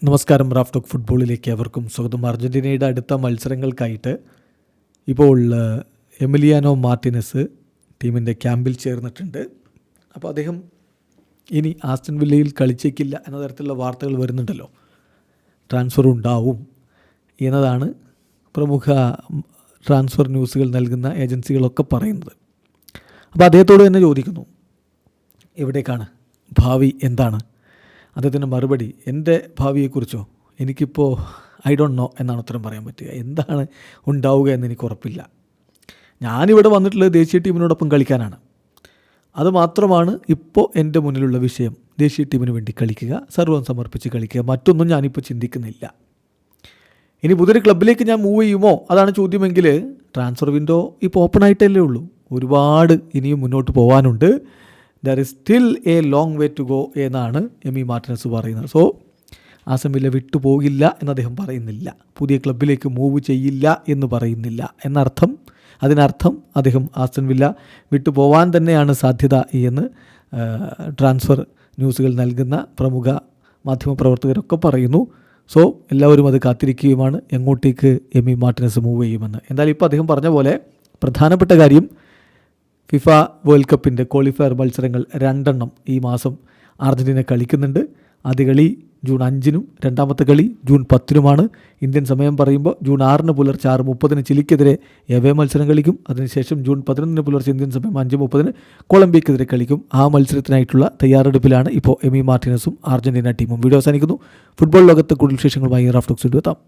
നമസ്കാരം. Raf talk ഫുട്ബോളിലേക്ക് അവർക്കും സ്വാഗതം. അർജൻറ്റീനയുടെ അടുത്ത മത്സരങ്ങൾക്കായിട്ട് ഇപ്പോൾ എമിലിയാനോ മാർട്ടിനസ് ടീമിൻ്റെ ക്യാമ്പിൽ ചേർന്നിട്ടുണ്ട്. അപ്പോൾ അദ്ദേഹം ഇനി ആസ്റ്റൺ വില്ലയിൽ കളിച്ചേക്കില്ല എന്ന തരത്തിലുള്ള വാർത്തകൾ വരുന്നുണ്ടല്ലോ. ട്രാൻസ്ഫർ ഉണ്ടാവും എന്നതാണ് പ്രമുഖ ട്രാൻസ്ഫർ ന്യൂസുകൾ നൽകുന്ന ഏജൻസികളൊക്കെ പറയുന്നത്. അപ്പോൾ അദ്ദേഹത്തോട് തന്നെ ചോദിക്കുന്നു, എവിടേക്കാണ്, ഭാവി എന്താണ്? അദ്ദേഹത്തിൻ്റെ മറുപടി, എൻ്റെ ഭാവിയെക്കുറിച്ചോ എനിക്കിപ്പോൾ ഐ ഡോണ്ട് നോ എന്നാണ് ഉത്തരം പറയാൻ പറ്റുക. എന്താണ് ഉണ്ടാവുക എന്ന് എനിക്ക് ഉറപ്പില്ല. ഞാനിവിടെ വന്നിട്ടുള്ളത് ദേശീയ ടീമിനോടൊപ്പം കളിക്കാനാണ്. അതുമാത്രമാണ് ഇപ്പോൾ എൻ്റെ മുന്നിലുള്ള വിഷയം. ദേശീയ ടീമിന് വേണ്ടി കളിക്കുക, സർവ്വം സമർപ്പിച്ച് കളിക്കുക, മറ്റൊന്നും ഞാനിപ്പോൾ ചിന്തിക്കുന്നില്ല. ഇനി പുതിയൊരു ക്ലബിലേക്ക് ഞാൻ മൂവ് ചെയ്യുമോ, അതാണ് ചോദ്യമെങ്കിൽ ട്രാൻസ്ഫർ വിൻഡോ ഇപ്പോൾ ഓപ്പൺ ആയിട്ടല്ലേ ഉള്ളൂ. ഒരുപാട് ഇനിയും മുന്നോട്ട് പോകാനുണ്ട്. There is still a long way to go എന്നാണ് എമി മാർട്ടിനസ് പറയുന്നത്. സോ ആസ്റ്റൺ വില്ല വിട്ടു പോകില്ല എന്ന് അദ്ദേഹം പറയുന്നില്ല. പുതിയ ക്ലബിലേക്ക് മൂവ് ചെയ്യില്ല എന്ന് പറയുന്നില്ല. അതിനർത്ഥം അദ്ദേഹം ആസ്റ്റൺ വില്ല വിട്ടു പോവാൻ തന്നെയാണ് സാധ്യത എന്ന് ട്രാൻസ്ഫർ ന്യൂസുകൾ നൽകുന്ന പ്രമുഖ മാധ്യമപ്രവർത്തകരൊക്കെ പറയുന്നു. സോ എല്ലാവരും അത് കാത്തിരിക്കുകയുമാണ്, എങ്ങോട്ടേക്ക് എമി മാർട്ടിനസ് മൂവ് ചെയ്യുമെന്ന്. എന്തായാലും ഇപ്പോൾ അദ്ദേഹം പറഞ്ഞ പോലെ പ്രധാനപ്പെട്ട കാര്യം, ഫിഫ വേൾഡ് കപ്പിൻ്റെ ക്വാളിഫയർ മത്സരങ്ങൾ 2 ഈ മാസം അർജൻറ്റീന കളിക്കുന്നുണ്ട്. ആദ്യ കളി ജൂൺ 5-നും രണ്ടാമത്തെ കളി ജൂൺ 10-നുമാണ്. ഇന്ത്യൻ സമയം പറയുമ്പോൾ ജൂൺ 6-ന് പുലർച്ചെ 6:30 ചിലിക്കെതിരെ എവേ മത്സരം കളിക്കും. അതിനുശേഷം ജൂൺ 11-ന് പുലർച്ചെ ഇന്ത്യൻ സമയം 5:30 കൊളംബിയക്കെതിരെ കളിക്കും. ആ മത്സരത്തിനായിട്ടുള്ള തയ്യാറെടുപ്പിലാണ് ഇപ്പോൾ എമി മാർട്ടിനസും അർജൻറ്റീന ടീമും. വീഡിയോ അവസാനിക്കുന്നു. ഫുട്ബോൾ ലോകത്ത് കൂടുതൽ വിശേഷങ്ങളുമായി റാഫ് ടോക്സ് എത്താം.